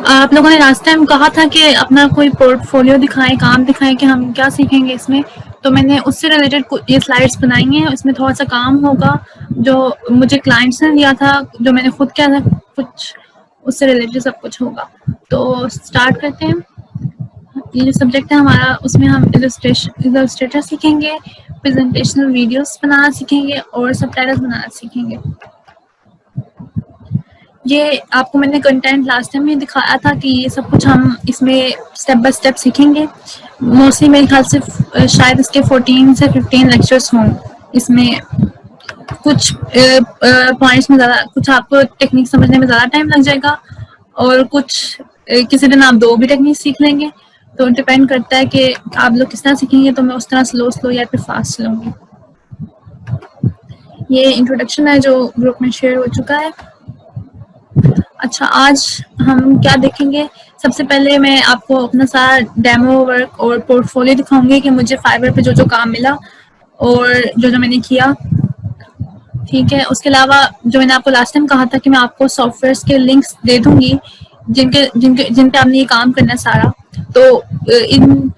आप लोगों ने लास्ट टाइम कहा था कि अपना कोई पोर्टफोलियो दिखाएं, काम दिखाएं कि हम क्या सीखेंगे इसमें। तो मैंने उससे रिलेटेड ये स्लाइड्स बनाई हैं। इसमें थोड़ा सा काम होगा जो मुझे क्लाइंट्स ने दिया था, जो मैंने खुद किया था, कुछ उससे रिलेटेड सब कुछ होगा। तो स्टार्ट करते हैं। ये जो सब्जेक्ट है हमारा, उसमें हम इलस्ट्रेटर सीखेंगे, प्रेजेंटेशनल वीडियोस बनाना सीखेंगे और सबटाइटल्स बनाना सीखेंगे। ये आपको मैंने कंटेंट लास्ट टाइम ही दिखाया था कि ये सब कुछ हम इसमें स्टेप बाय स्टेप सीखेंगे। मोस्टली मेरे ख्याल से शायद इसके 14 से 15 लेक्चर्स हों। इसमें कुछ पॉइंट्स में ज़्यादा, कुछ आपको टेक्निक समझने में ज़्यादा टाइम लग जाएगा और कुछ किसी दिन आप 2 भी टेक्निक सीख लेंगे। तो डिपेंड करता है कि आप लोग किस तरह सीखेंगे। तो मैं उस तरह स्लो या फिर फास्ट चलूँगी। ये इंट्रोडक्शन है जो ग्रुप में शेयर हो चुका है। अच्छा, आज हम क्या देखेंगे? सबसे पहले मैं आपको अपना सारा डेमो वर्क और पोर्टफोलियो दिखाऊंगी कि मुझे फाइवर पे जो जो काम मिला और जो जो मैंने किया। ठीक है। उसके अलावा जो मैंने आपको लास्ट टाइम कहा था कि मैं आपको सॉफ्टवेयर्स के लिंक्स दे दूंगी जिन पे आपने ये काम करना है सारा। तो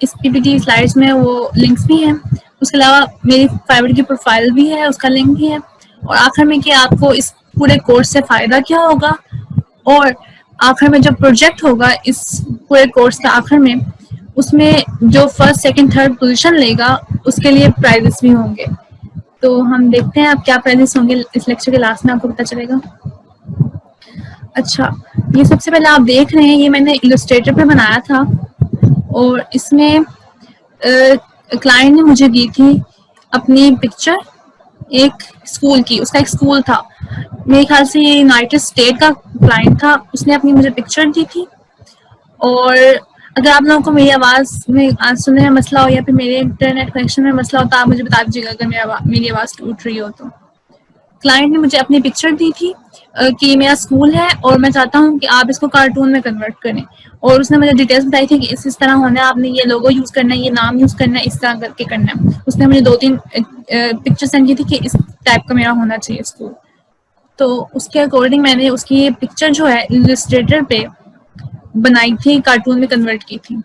इस पीपीटी स्लाइड्स में वो लिंक्स भी हैं। उसके अलावा मेरी फाइवर की प्रोफाइल भी है, उसका लिंक भी है। और आखिर में कि आपको इस पूरे कोर्स से फ़ायदा क्या होगा, और आखिर में जब प्रोजेक्ट होगा इस पूरे कोर्स का आखिर में, उसमें जो फर्स्ट सेकंड थर्ड पोजीशन लेगा उसके लिए प्राइजेस भी होंगे। तो हम देखते हैं अब क्या प्राइजेस होंगे। इस लेक्चर के लास्ट में आपको पता चलेगा। अच्छा, ये सबसे पहले आप देख रहे हैं, ये मैंने इलस्ट्रेटर पे बनाया था और इसमें क्लाइंट ने मुझे दी थी अपनी पिक्चर एक स्कूल की। उसका एक स्कूल था, मेरे ख्याल से ये यूनाइटेड स्टेट का क्लाइंट था। उसने अपनी मुझे पिक्चर दी थी। और अगर आप लोगों को मेरी आवाज़ में सुनने में मसला हो या फिर मेरे इंटरनेट कनेक्शन में मसला हो तो आप मुझे बता दीजिएगा अगर मेरी आवाज़ टूट रही हो तो। क्लाइंट ने मुझे अपनी पिक्चर दी थी कि मेरा स्कूल है और मैं चाहता हूँ कि आप इसको कार्टून में कन्वर्ट करें। और उसने मुझे डिटेल्स बताई थी कि इस तरह होना है, आपने ये लोगो यूज़ करना है, ये नाम यूज़ करना है, इस तरह करके करना है। उसने मुझे 2-3 पिक्चर सेंड की थी कि इस टाइप का मेरा होना चाहिए स्कूल। तो उसके अकॉर्डिंग मैंने उसकी ये पिक्चर जो है इलस्ट्रेटर पे बनाई थी, कार्टून में कन्वर्ट की थी।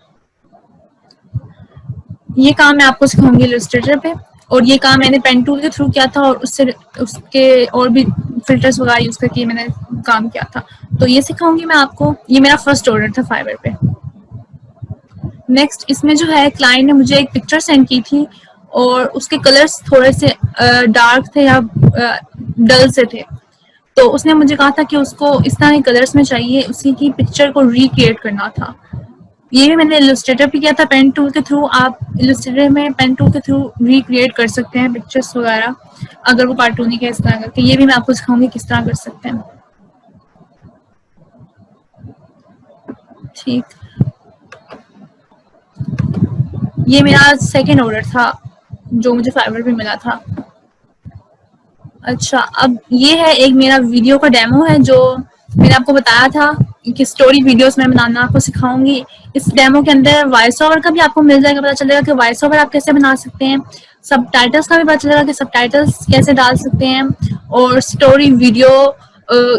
ये काम मैं आपको सिखाऊंगी इलस्ट्रेटर पे। और ये काम मैंने पेन टूल के थ्रू किया था और उसके और भी फिल्टर्स वगैरह यूज़ करके मैंने काम किया था। तो ये सिखाऊंगी मैं आपको। ये मेरा फर्स्ट ऑर्डर था फाइवर पे। नेक्स्ट इसमें जो है क्लाइंट ने मुझे एक पिक्चर सेंड की थी और उसके कलर्स थोड़े से डार्क थे या डल से थे। तो उसने मुझे कहा था कि उसको इस तरह के कलर्स में चाहिए, उसी की पिक्चर को रिक्रिएट करना था। ये भी मैंने इलस्ट्रेटर पे किया था पेन टूल के थ्रू। आप इलस्ट्रेटर में पेन टूल के थ्रू रिक्रिएट कर सकते हैं पिक्चर्स वगैरह अगर वो कार्टूनिक है इस तरह करके। ये भी मैं आपको सिखाऊंगी किस तरह कर सकते हैं। ठीक, ये मेरा सेकेंड ऑर्डर था जो मुझे फाइवर पे मिला था। अच्छा, अब ये है एक मेरा वीडियो का डेमो है जो मैंने आपको बताया था कि स्टोरी वीडियोस में बनाना आपको सिखाऊंगी। इस डेमो के अंदर वॉइस ओवर का भी आपको मिल जाएगा, पता चलेगा कि वॉइस ओवर आप कैसे बना सकते हैं। सबटाइटल्स का भी पता चलेगा कि सबटाइटल्स कैसे डाल सकते हैं। और स्टोरी वीडियो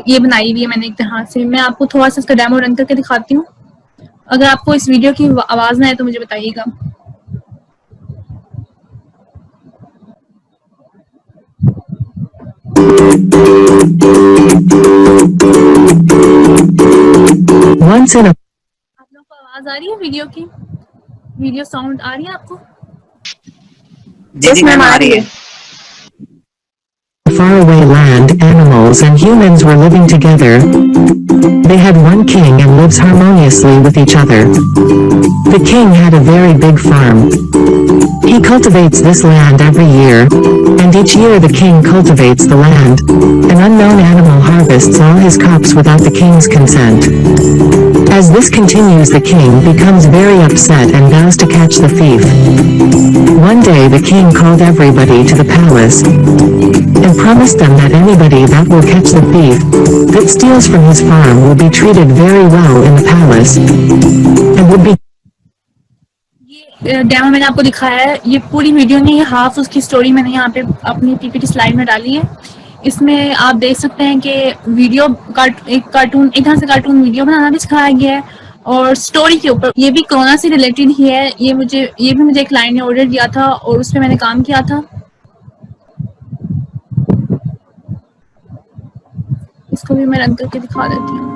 ये बनाई हुई है मैंने एक तरह से। मैं आपको थोड़ा सा इसका डेमो रन करके दिखाती हूँ। अगर आपको इस वीडियो की आवाज़ ना आए तो मुझे बताइएगा। Once in a आप लोगों को आवाज़ आ रही है वीडियो की? वीडियो साउंड आ रही है आपको? जी मैम आ रही है। faraway land, animals and humans were living together. They had one king and lives harmoniously with each other. The king had a very big farm. He cultivates this land every year, and each year the king cultivates the land. An unknown animal harvests all his crops without the king's consent. As this continues, the king becomes very upset and vows to catch the thief. One day the king called everybody to the palace and promised them that anybody that will catch the thief that steals from his farm will be treated very well in the palace and would be demo मैंने आपको दिखाया है। ये पूरी video नहीं है, half उसकी story मैंने यहाँ पे अपनी पीपीटी स्लाइड में डाली है। इसमें आप देख सकते हैं कि वीडियो एक तरह से कार्टून वीडियो बनाना भी सिखाया गया है और स्टोरी के ऊपर, ये भी कोरोना से रिलेटेड ही है। ये भी मुझे एक क्लाइंट ने ऑर्डर दिया था और उस पर मैंने काम किया था। इसको भी मैं रन करके दिखा देती हूँ।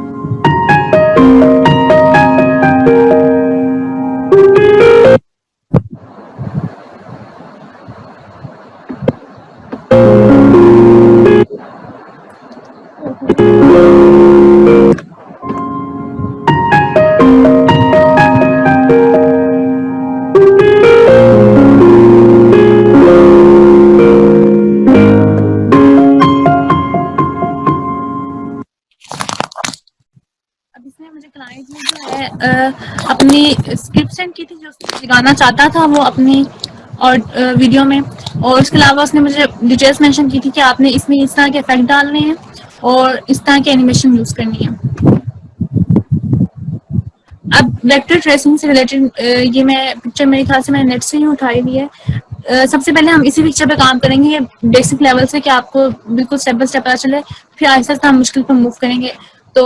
अब इसमें मुझे क्लाइंट ने जो है अपनी स्क्रिप्ट सेंड की थी जो दिखाना चाहता था वो अपनी और वीडियो में, और उसके अलावा उसने मुझे डिटेल्स मेंशन की थी कि आपने इसमें इस तरह के इफेक्ट डालने हैं और इस तरह की एनिमेशन यूज करनी है। अब वेक्टर ट्रेसिंग से रिलेटेड ये मैं पिक्चर मेरे ख्याल से मैंने नेट से ही उठाई हुई है। सबसे पहले हम इसी पिक्चर पे काम करेंगे, ये बेसिक लेवल से कि आपको बिल्कुल स्टेप बाय स्टेप पता चले, फिर आहिस्ता आहिस्ता हम मुश्किल पर मूव करेंगे। तो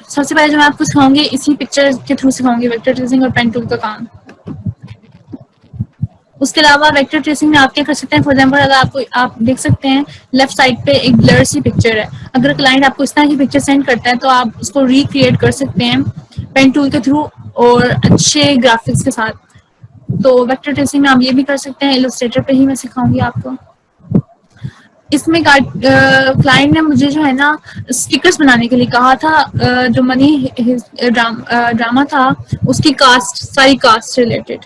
सबसे पहले जो मैं आपको सिखाऊंगी इसी पिक्चर के थ्रू सिखाऊंगी वेक्टर ट्रेसिंग और पेन टूल का काम। उसके अलावा वेक्टर ट्रेसिंग में आप क्या कर सकते हैं, फॉर एग्जांपल अगर आप देख सकते हैं लेफ्ट साइड पे एक ब्लर सी पिक्चर है, अगर क्लाइंट आपको इस तरह की पिक्चर सेंड करता है तो आप उसको रिक्रिएट कर सकते हैं पेन टूल के थ्रू और अच्छे ग्राफिक्स के साथ। तो वेक्टर ट्रेसिंग में आप ये भी कर सकते हैं, इलस्ट्रेटर पे ही मैं सिखाऊंगी आपको। इसमें क्लाइंट ने मुझे जो है ना स्टिकर्स बनाने के लिए कहा था, जो मनी ड्रामा था उसकी कास्ट, सारी कास्ट रिलेटेड।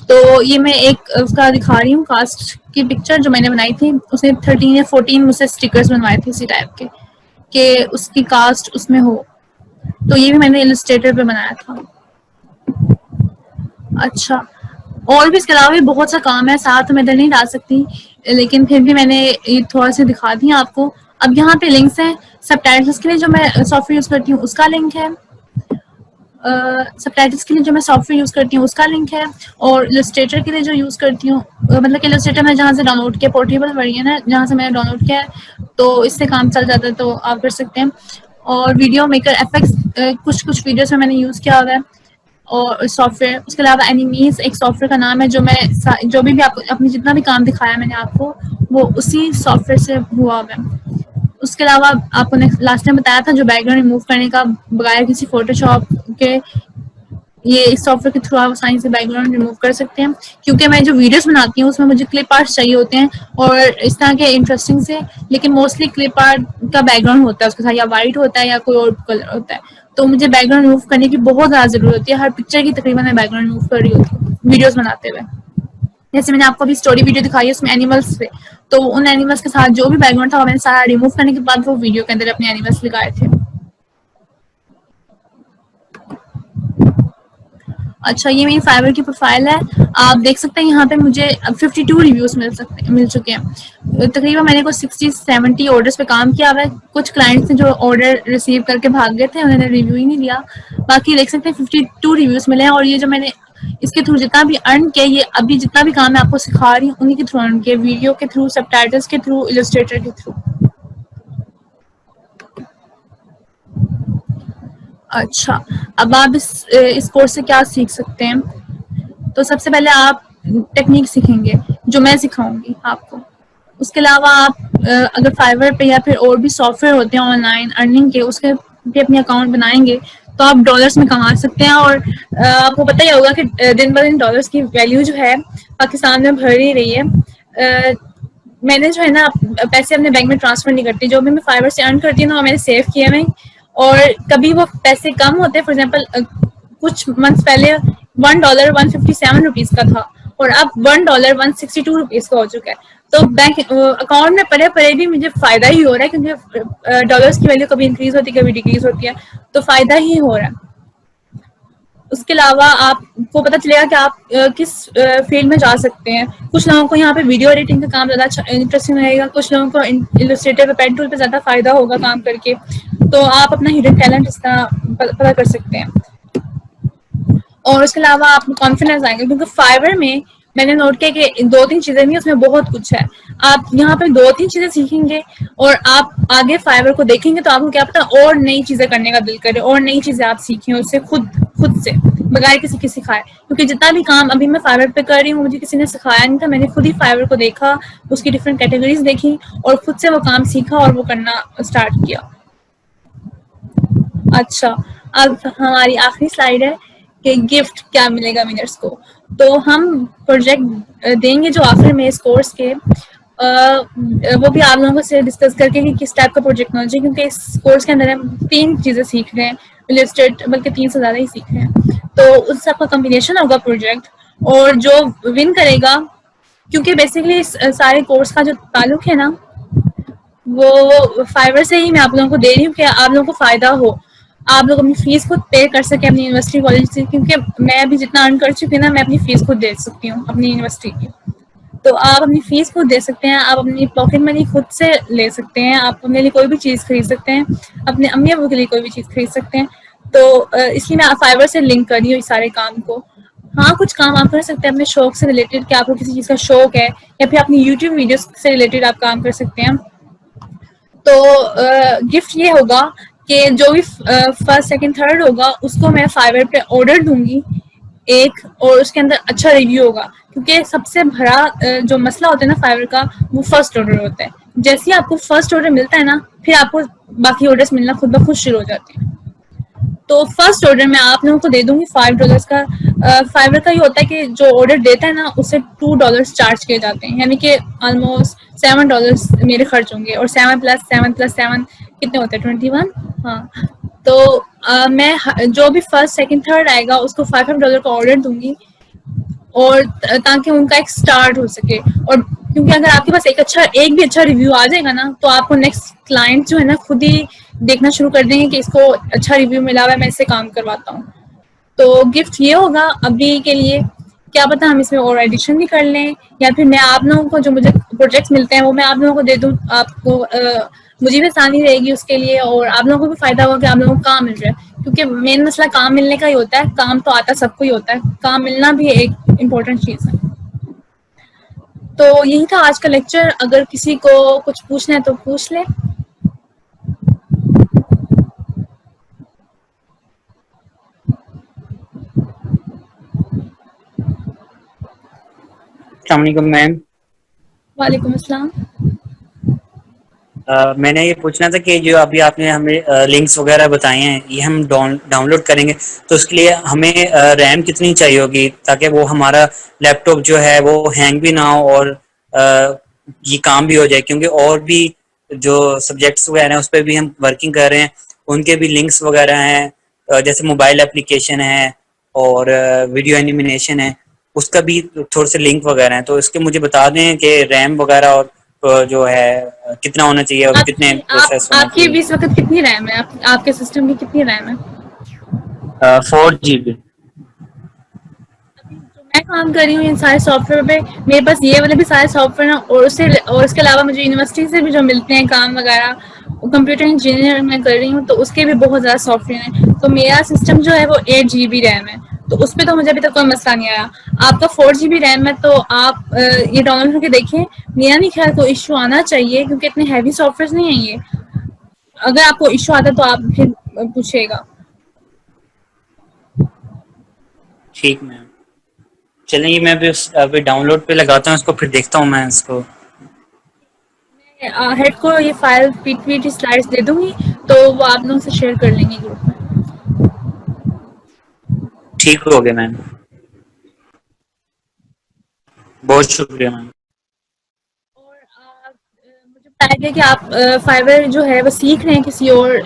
तो ये मैं एक उसका दिखा रही हूँ कास्ट की पिक्चर जो मैंने बनाई थी। उसने 13 या 14 मुझसे स्टिकर्स बनवाए थे इसी टाइप के कि उसकी कास्ट उसमें हो। तो ये भी मैंने इलस्ट्रेटर पे बनाया था। अच्छा, और भी इसके अलावा भी बहुत सा काम है, साथ मैं इधर नहीं डाल सकती, लेकिन फिर भी मैंने ये थोड़ा सा दिखा दी आपको। अब यहाँ पे लिंक्स हैं, सबटाइटल्स के लिए जो मैं सॉफ्टवेयर यूज करती हूँ उसका लिंक है, सबटाइटल्स के लिए जो मैं सॉफ्टवेयर यूज करती हूँ उसका लिंक है, और इलस्ट्रेटर के लिए जो यूज करती हूँ मतलब कि इलस्ट्रेटर मैं जहाँ से डाउनलोड किया, पोर्टेबल वर्जन है जहाँ से मैंने डाउनलोड किया है, तो इससे काम चल जाता है, तो आप कर सकते हैं। और वीडियो मेकर एफएक्स कुछ कुछ वीडियोस में मैंने यूज किया हुआ है और सॉफ्टवेयर। उसके अलावा एनिमीज एक सॉफ्टवेयर का नाम है, जो मैं जो भी आपको अपनी जितना भी काम दिखाया मैंने आपको वो उसी सॉफ्टवेयर से हुआ है। उसके अलावा आपको लास्ट टाइम बताया था जो बैकग्राउंड रिमूव करने का बगैर किसी फोटोशॉप के, ये इस सॉफ्टवेयर के थ्रू आप आसानी से बैकग्राउंड रिमूव कर सकते हैं, क्योंकि मैं जो वीडियोस बनाती हूँ उसमें मुझे क्लिप आर्ट्स चाहिए होते हैं और इस तरह के इंटरेस्टिंग से, लेकिन मोस्टली क्लिप आर्ट का बैकग्राउंड होता है उसके साथ, या वाइट होता है या कोई और कलर होता है, तो मुझे बैकग्राउंड रिमूव करने की बहुत ज़्यादा जरूरत होती है। हर पिक्चर की तकरीबन मैं बैकग्राउंड रिमूव कर रही होती हूँ वीडियोस बनाते हुए। जैसे मैंने आपको अभी स्टोरी वीडियो दिखाई है उसमें एनिमल्स थे, तो उन एनिमल्स के साथ जो भी बैकग्राउंड था मैंने सारा रिमूव करने के बाद वो वीडियो के अंदर अपने एनिमल्स लगाए थे। अच्छा, ये मेरी फाइवर की प्रोफाइल है, आप देख सकते हैं यहाँ पे मुझे 52 रिव्यूज मिल चुके हैं। तकरीबन मैंने कुछ 60-70 ऑर्डर्स पे काम किया हुआ है। कुछ क्लाइंट्स ने जो ऑर्डर रिसीव करके भाग गए थे उन्होंने रिव्यू ही नहीं दिया। बाकी देख सकते हैं 52 रिव्यूज मिले हैं, और ये जो मैंने इसके थ्रू जितना भी अर्न किया, ये अभी जितना भी काम मैं आपको सिखा रही हूँ उन्हीं के थ्रू अर्न किया, वीडियो के थ्रू, सबटाइटल्स के थ्रू, इलस्ट्रेटर के थ्रू। अच्छा, अब आप इस कोर्स से क्या सीख सकते हैं? तो सबसे पहले आप टेक्निक सीखेंगे जो मैं सिखाऊंगी आपको। उसके अलावा आप अगर फाइवर पे या फिर और भी सॉफ्टवेयर होते हैं ऑनलाइन अर्निंग के, उसके पे अपने अकाउंट बनाएंगे तो आप डॉलर्स में कमा सकते हैं। और आपको पता ही होगा कि दिन ब दिन डॉलर्स की वैल्यू जो है पाकिस्तान में बढ़ ही रही है। मैंने जो है ना पैसे अपने बैंक में ट्रांसफर नहीं करती, जो भी मैं फाइवर से अर्न करती हूँ ना मैंने सेव किए हुए, और कभी वो पैसे कम होते हैं, फॉर एग्जाम्पल कुछ मंथ पहले $1 157 रुपीज का था और अब $1 162 रुपीज का हो चुका है। तो बैंक अकाउंट में पड़े पड़े भी मुझे फायदा ही हो रहा है, क्योंकि डॉलर्स की वैल्यू कभी इंक्रीज होती है कभी डिक्रीज होती है, तो फायदा ही हो रहा है। उसके अलावा आपको पता चलेगा कि आप किस फील्ड में जा सकते हैं। कुछ लोगों को यहाँ पे वीडियो एडिटिंग का काम ज़्यादा इंटरेस्टिंग रहेगा, कुछ लोगों को इलस्ट्रेटर पेन टूल पे ज़्यादा फायदा होगा काम करके, तो आप अपना हिडन टैलेंट इसका पता कर सकते हैं। और उसके अलावा आप कॉन्फिडेंस आएंगे, क्योंकि फाइवर में मैंने नोट किया कि 2-3 चीजें नहीं, उसमें बहुत कुछ है। आप यहाँ पे 2-3 चीजें सीखेंगे और आप आगे फाइवर को देखेंगे तो आपको क्या पता और नई चीजें करने का दिल करे और नई चीजें आप सीखें उससे खुद से, बगैर किसी के सिखाए। क्योंकि जितना भी काम अभी मैं फाइवर पे कर रही हूँ मुझे किसी ने सिखाया नहीं था, मैंने खुद ही फाइवर को देखा, उसकी डिफरेंट कैटेगरीज देखी और खुद से वो काम सीखा और वो करना स्टार्ट किया। अच्छा, अब हमारी आखिरी स्लाइड है कि गिफ्ट क्या मिलेगा विनर्स को। तो हम प्रोजेक्ट देंगे जो आखिर में इस कोर्स के, वो भी आप लोगों से डिस्कस करके कि किस टाइप का प्रोजेक्ट होना चाहिए, क्योंकि इस कोर्स के अंदर हम 3 चीज़ें सीख रहे हैं, इलस्ट्रेट बल्कि 3 से ज़्यादा ही सीख रहे हैं। तो उस सबका कम्बिनेशन होगा प्रोजेक्ट, और जो विन करेगा, क्योंकि बेसिकली इस सारे कोर्स का जो ताल्लुक है ना वो फाइवर से ही मैं आप लोगों को दे रही हूँ कि आप लोगों को फ़ायदा हो, आप लोग अपनी फीस खुद पे कर सके अपनी यूनिवर्सिटी कॉलेज से, क्योंकि मैं अभी जितना अर्न कर चुकी हूँ ना मैं अपनी फीस खुद दे सकती हूँ अपनी यूनिवर्सिटी की। तो आप अपनी फीस खुद दे सकते हैं, आप अपनी पॉकेट मनी खुद से ले सकते हैं, आप अपने लिए कोई भी चीज़ खरीद सकते हैं, अपने अम्मी अबू के लिए कोई भी चीज़ खरीद सकते हैं। तो इसलिए मैं फाइवर से लिंक कर रही हूँ इस सारे काम को। हाँ, कुछ काम आप कर सकते हैं अपने शौक से रिलेटेड, कि आपको किसी चीज़ का शौक है, या फिर अपनी यूट्यूब वीडियोस से रिलेटेड आप काम कर सकते हैं। तो गिफ्ट ये होगा कि जो भी फर्स्ट सेकंड थर्ड होगा उसको मैं फाइवर पे ऑर्डर दूंगी एक, और उसके अंदर अच्छा रिव्यू होगा, क्योंकि सबसे बड़ा जो मसला होता है ना फाइवर का, वो फर्स्ट ऑर्डर होता है। जैसे ही आपको फर्स्ट ऑर्डर मिलता है ना, फिर आपको बाकी ऑर्डर्स मिलना खुद ब खुद शुरू हो जाते हैं। तो फर्स्ट ऑर्डर मैं आप लोगों को दे दूंगी $5 का। फाइवर का ये होता है कि जो ऑर्डर देता है ना उससे $2 चार्ज किए जाते हैं, यानी कि ऑलमोस्ट $7 मेरे खर्च होंगे, और 7+7+7 कितने होते हैं 21। हाँ, तो मैं जो भी फर्स्ट सेकंड थर्ड आएगा उसको $5 का ऑर्डर दूंगी, और ताकि उनका एक स्टार्ट हो सके। और क्योंकि अगर आपके पास एक भी अच्छा रिव्यू आ जाएगा ना, तो आपको नेक्स्ट क्लाइंट जो है ना खुद ही देखना शुरू कर देंगे कि इसको अच्छा रिव्यू मिला हुआ है, मैं इससे काम करवाता हूँ। तो गिफ्ट ये होगा अभी के लिए, क्या पता हम इसमें और एडिशन भी कर लें, या फिर मैं आप लोगों को जो मुझे प्रोजेक्ट्स मिलते हैं वो मैं आप लोगों को दे दूँ, आपको मुझे भी आसानी रहेगी उसके लिए, और आप लोगों को भी फायदा होगा कि आप लोगों को काम मिल रहा है, क्योंकि मेन मसला काम मिलने का ही होता है। काम तो आता सबको ही होता है, काम मिलना भी एक इम्पोर्टेंट चीज़ है। तो यही था आज का लेक्चर, अगर किसी को कुछ पूछना है तो पूछ ले। अस्सलाम वालेकुम मैम। वालेकुम अस्सलाम। मैंने ये पूछना था कि जो अभी आपने हमें लिंक्स वगैरह बताए हैं ये हम डाउनलोड करेंगे, तो उसके लिए हमें रैम कितनी चाहिए होगी ताकि वो हमारा लैपटॉप जो है वो हैंग भी ना हो और ये काम भी हो जाए, क्योंकि और भी जो सब्जेक्ट्स वगैरह हैं उस पर भी हम वर्किंग कर रहे हैं, उनके भी लिंक्स वगैरह हैं, जैसे मोबाइल एप्लीकेशन है और वीडियो एनिमेशन है, उसका भी थोड़े से लिंक वगैरह हैं। तो इसके मुझे बता दें कि रैम वगैरह और जो है कितना होना चाहिए और कितने प्रोसेस होना आपकी चाहिए। इस वक्त कितनी रैम है, आपके सिस्टम की कितनी रैम है? 4 GB। जो मैं काम कर रही हूँ इन सारे सॉफ्टवेयर पे, मेरे पास ये वाले भी सारे सॉफ्टवेयर हैं, और उसके अलावा मुझे यूनिवर्सिटी से भी जो मिलते हैं काम वगैरह, कंप्यूटर इंजीनियर मैं कर रही हूँ तो उसके भी बहुत ज़्यादा सॉफ्टवेयर हैं। तो मेरा सिस्टम जो है वो 8 GB रैम है, तो उस पर तो मुझे अभी तक कोई मसला नहीं आया। आपका 4 GB रैम है, तो आप ये डाउनलोड करके देखें। मेरा नहीं ख्याल कोई इशू आना चाहिए, क्योंकि इतने हैवी सॉफ्टवेयर नहीं है ये। अगर आपको इशू आता है तो आप फिर पूछिएगा। ठीक मैम, चलिए मैं अभी डाउनलोड पे लगाता हूँ इसको, फिर देखता हूँ मैं इसको। हेड को ये फाइल पीपीटी स्लाइड्स दे दूंगी, तो वो आप लोगों से शेयर कर लेंगे ग्रुप में। ठीक हो गया मैम, बहुत शुक्रिया मैम। और मुझे बताया गया कि आप फाइवर जो है वो सीख रहे हैं किसी और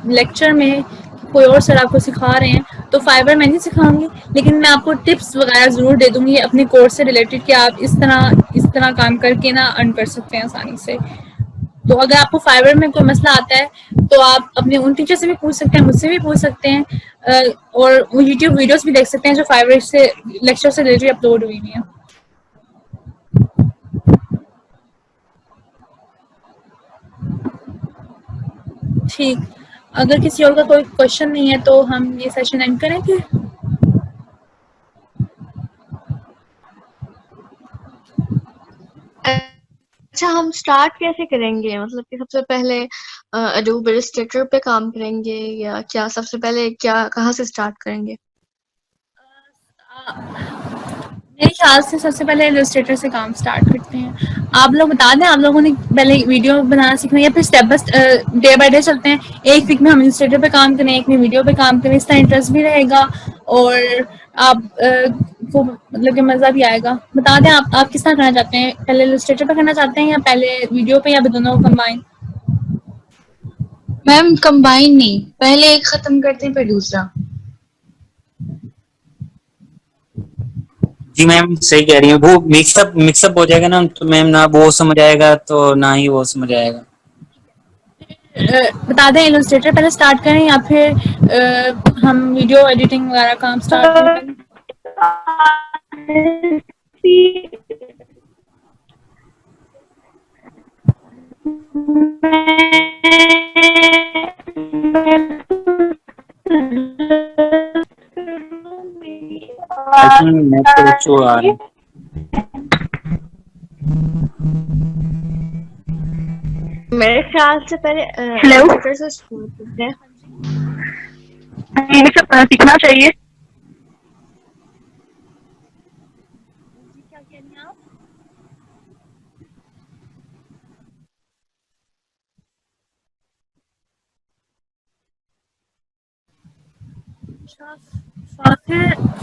लेक्चर में, कोई और सर आपको सिखा रहे हैं। तो फाइवर मैं नहीं सिखाऊंगी, लेकिन मैं आपको टिप्स वगैरह ज़रूर दे दूंगी अपने कोर्स से रिलेटेड, कि आप इस तरह काम करके ना अर्न कर सकते हैं आसानी से। तो अगर आपको फाइवर में कोई मसला आता है तो आप अपने उन टीचर से भी पूछ सकते हैं, मुझसे भी पूछ सकते हैं, और वो यूट्यूब वीडियोस भी देख सकते हैं जो फाइवर से लेक्चर से रिलेटेड अपलोड हुई हुई हैं। ठीक, अगर किसी और का कोई क्वेश्चन नहीं है तो हम ये सेशन एंड करें फिर। अच्छा, हम स्टार्ट कैसे करेंगे? मतलब कि सबसे पहले एडोब इलस्ट्रेटर पे काम करेंगे या क्या? सबसे पहले क्या कहाँ से स्टार्ट करेंगे? मेरे ख्याल से सबसे पहले इलस्ट्रेटर से काम स्टार्ट करते हैं। आप लोग बता दें, आप लोगों ने पहले वीडियो बनाना सीखना है या फिर step by day by day चलते हैं? एक वीक में हम इलस्ट्रेटर पे काम करें, एक में वीडियो पे काम करें, इसका इंटरेस्ट भी रहेगा और आप को मतलब कि मज़ा भी आएगा। बता दें आप किस तरह करना चाहते हैं? पहले इलस्ट्रेटर पे करना चाहते हैं या पहले वीडियो पे, या दोनों कंबाइन? मैम कंबाइन नहीं, पहले एक खत्म करते हैं फिर दूसरा। जी मैम सही कह रही हैं, वो मिक्सअप हो जाएगा ना, तो मैम ना वो समझ आएगा तो ना ही वो समझ आएगा। बता दें इलस्ट्रेटर पहले स्टार्ट करें या फिर हम वीडियो एडिटिंग वगैरह काम स्टार्ट करें पहले? आई थिंक नेट पे इशू आ रहा है। मेरे ख्याल से पहले हेलो, इलस्ट्रेटर से शुरू करते हैं। इन्हें सब सीखना चाहिए। क्या कह रही हैं आप?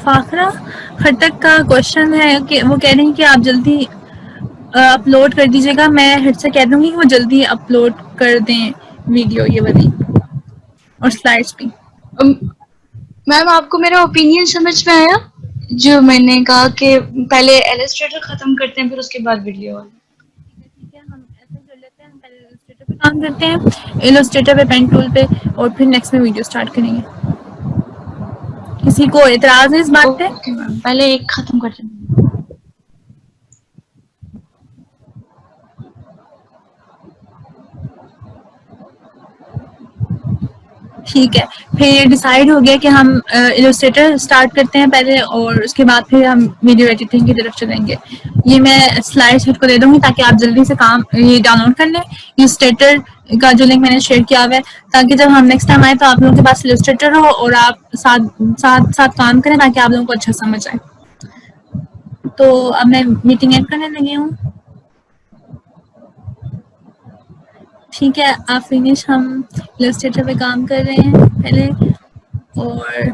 फाखरा खटक का क्वेश्चन है कि वो कह रही हैं कि आप जल्दी अपलोड कर दीजिएगा। मैं हेड से कह दूंगी कि वो जल्दी अपलोड कर दें वीडियो ये वाली और स्लाइड्स भी। मैम आपको मेरा ओपिनियन समझ में आया? जो मैंने कहा कि पहले इलस्ट्रेटर खत्म करते हैं फिर उसके बाद वीडियो वाला। ठीक है, हम ऐसे कर लेते हैं, हम पहले इलस्ट्रेटर पे काम करते हैं, इलस्ट्रेटर पे पेन टूल पे, और फिर नेक्स्ट में वीडियो स्टार्ट करेंगे। किसी को एतराज है इस बात पे? ओके मैम, पहले एक खत्म करते हैं। ठीक है, फिर ये डिसाइड हो गया कि हम इलस्ट्रेटर स्टार्ट करते हैं पहले और उसके बाद फिर हम वीडियो एडिटिंग की तरफ चलेंगे। ये मैं स्लाइड शीट को दे दूंगी ताकि आप जल्दी से काम ये डाउनलोड कर लें, इलस्ट्रेटर का जो लिंक मैंने शेयर किया हुआ है, ताकि जब हम नेक्स्ट टाइम आए तो आप लोगों के पास इलस्ट्रेटर हो और आप साथ साथ साथ काम करें ताकि आप लोगों को अच्छा समझ आए। तो अब मैं मीटिंग एंड करने लगी हूँ। ठीक है, आप फिनिश, हम इलस्ट्रेटर पे काम कर रहे हैं पहले। और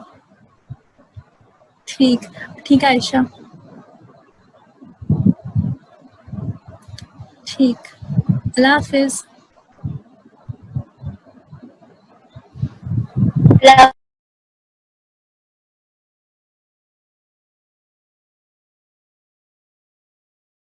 ठीक ठीक है आयशा, ठीक, अल्लाह हाफिज।